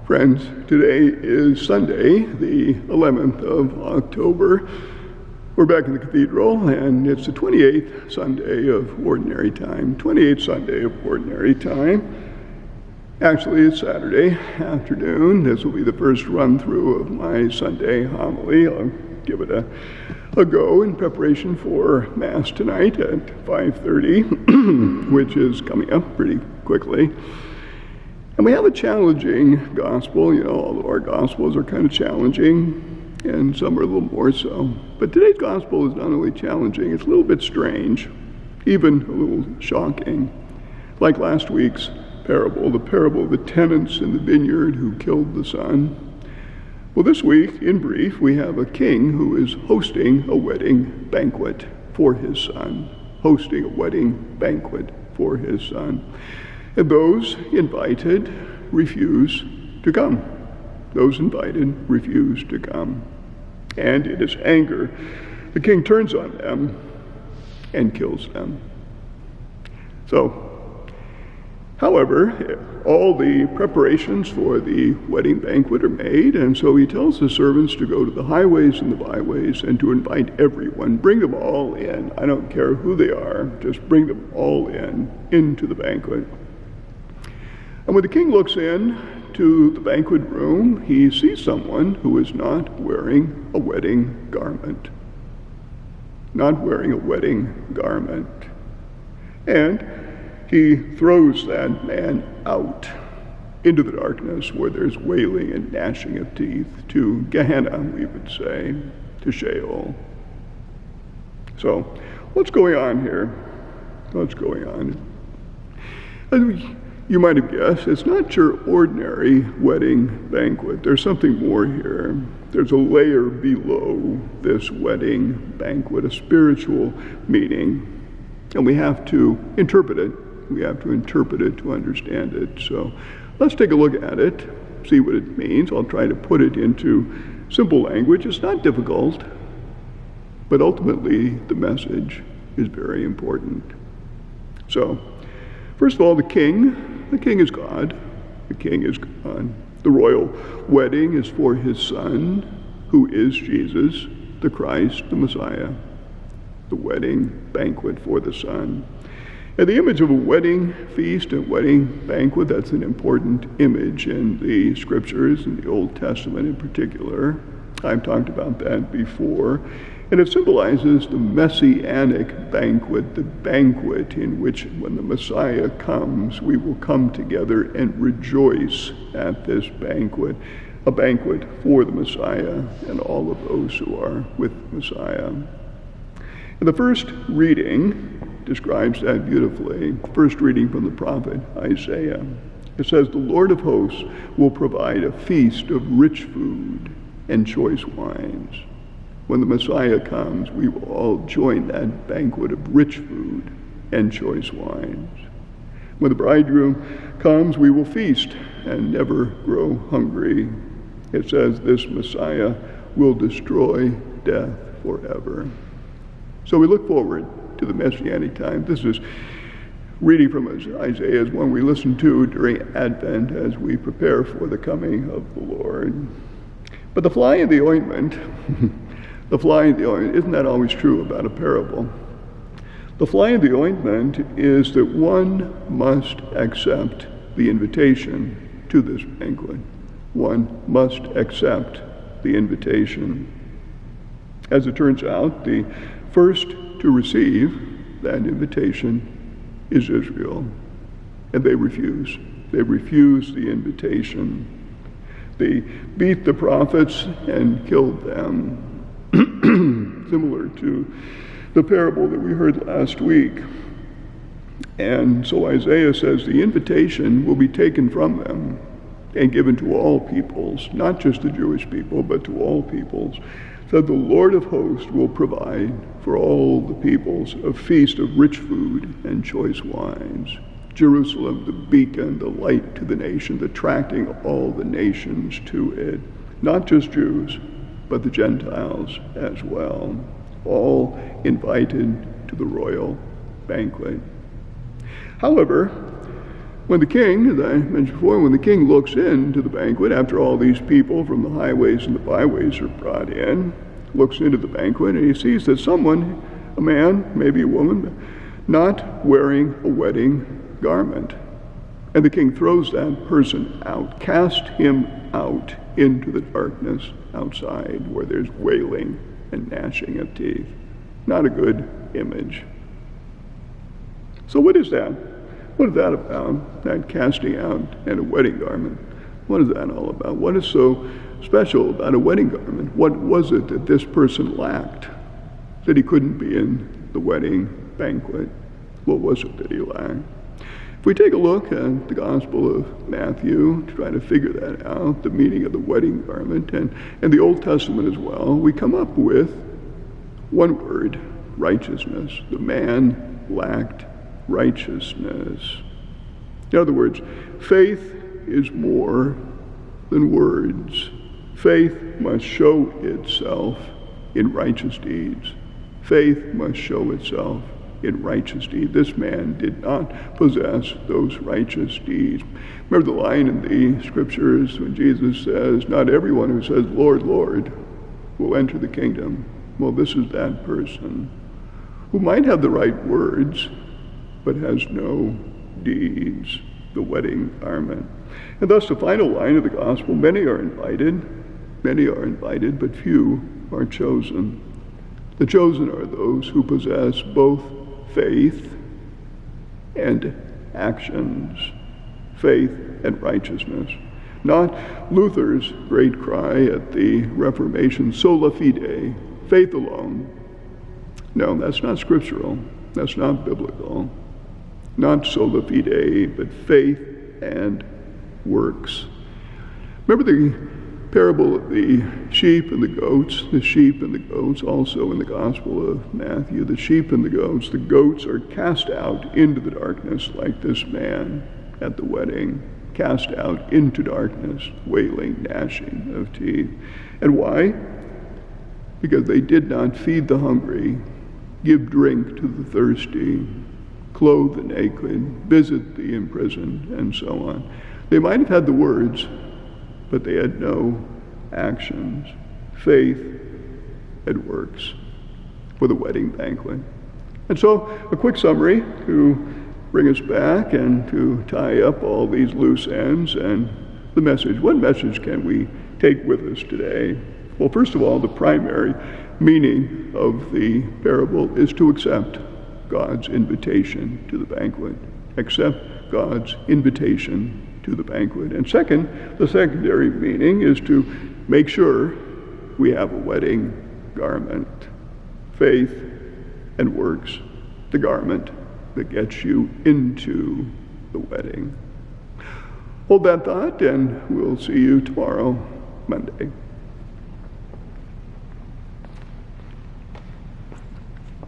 Friends, today is Sunday, the 11th of October. We're back in the cathedral, and it's the 28th Sunday of Ordinary Time. 28th Sunday of Ordinary Time. Actually, it's Saturday afternoon. This will be the first run-through of my Sunday homily. I'll give it a go in preparation for Mass tonight at 5:30, which is coming up pretty quickly. And we have a challenging gospel. You know, all of our gospels are kind of challenging, and some are a little more so. But today's gospel is not only challenging, it's a little bit strange, even a little shocking. Like last week's parable, the parable of the tenants in the vineyard who killed the son. Well, this week, in brief, we have a king who is hosting a wedding banquet for his son. Hosting a wedding banquet for his son. And those invited refuse to come. Those invited refuse to come. And in his anger, the king turns on them and kills them. However, all the preparations for the wedding banquet are made, and so he tells the servants to go to the highways and the byways and to invite everyone. Bring them all in. I don't care who they are, just bring them all into the banquet. And when the king looks in to the banquet room, he sees someone who is not wearing a wedding garment. Not wearing a wedding garment. And he throws that man out into the darkness where there's wailing and gnashing of teeth, to Gehenna, we would say, to Sheol. So, what's going on here? What's going on? You might have guessed, it's not your ordinary wedding banquet. There's something more here. There's a layer below this wedding banquet, a spiritual meaning. And we have to interpret it. We have to interpret it to understand it. So let's take a look at it, see what it means. I'll try to put it into simple language. It's not difficult, but ultimately the message is very important. So, first of all, the king is God. The king is God. The royal wedding is for his son, who is Jesus, the Christ, the Messiah. The wedding banquet for the son. And the image of a wedding feast and wedding banquet, that's an important image in the scriptures, in the Old Testament in particular. I've talked about that before. And it symbolizes the messianic banquet, the banquet in which when the Messiah comes, we will come together and rejoice at this banquet, a banquet for the Messiah and all of those who are with the Messiah. And the first reading describes that beautifully. First reading from the prophet Isaiah. It says, "The Lord of hosts will provide a feast of rich food and choice wines." When the Messiah comes, we will all join that banquet of rich food and choice wines. When the bridegroom comes, we will feast and never grow hungry. It says this Messiah will destroy death forever. So we look forward to the Messianic time. This is reading from Isaiah, is one we listen to during Advent as we prepare for the coming of the Lord. But the fly in the ointment, isn't that always true about a parable? The fly in the ointment is that one must accept the invitation to this banquet. One must accept the invitation. As it turns out, the first to receive that invitation is Israel. And they refuse. They refuse the invitation. They beat the prophets and killed them. Similar to the parable that we heard last week. And so Isaiah says the invitation will be taken from them and given to all peoples, not just the Jewish people, but to all peoples. So the Lord of hosts will provide for all the peoples a feast of rich food and choice wines. Jerusalem, the beacon, the light to the nation, attracting all the nations to it. Not just Jews, but the Gentiles as well. All invited to the royal banquet. However, When the king, as I mentioned before, when the king looks into the banquet, after all these people from the highways and the byways are brought in, looks into the banquet, and he sees that someone, a man, maybe a woman, not wearing a wedding garment. And the king throws that person out, casts him out into the darkness outside where there's wailing and gnashing of teeth. Not a good image. So what is that? What is that about, that casting out and a wedding garment? What is that all about? What is so special about a wedding garment? What was it that this person lacked, that he couldn't be in the wedding banquet? What was it that he lacked? If we take a look at the Gospel of Matthew to try to figure that out, the meaning of the wedding garment, and the Old Testament as well, we come up with one word: righteousness. The man lacked righteousness. In other words, faith is more than words. Faith must show itself in righteous deeds. Faith must show itself in righteous deeds. This man did not possess those righteous deeds. Remember the line in the scriptures when Jesus says, "Not everyone who says, 'Lord, Lord,' will enter the kingdom." Well, this is that person who might have the right words, but has no deeds, the wedding garment. And thus the final line of the gospel: many are invited, but few are chosen. The chosen are those who possess both faith and actions, faith and righteousness. Not Luther's great cry at the Reformation, sola fide, faith alone. No, that's not scriptural. That's not biblical. Not sola fide, but faith and works. Remember the parable of the sheep and the goats? The sheep and the goats, also in the Gospel of Matthew, the sheep and the goats are cast out into the darkness like this man at the wedding, cast out into darkness, wailing, gnashing of teeth. And why? Because they did not feed the hungry, give drink to the thirsty, clothe the naked, visit the imprisoned, and so on. They might have had the words, but they had no actions, faith and works for the wedding banquet. And so a quick summary to bring us back and to tie up all these loose ends and the message. What message can we take with us today? Well, first of all, the primary meaning of the parable is to accept God's invitation to the banquet. Accept God's invitation to the banquet. And second, the secondary meaning is to make sure we have a wedding garment. Faith and works, the garment that gets you into the wedding. Hold that thought, and we'll see you tomorrow, Monday.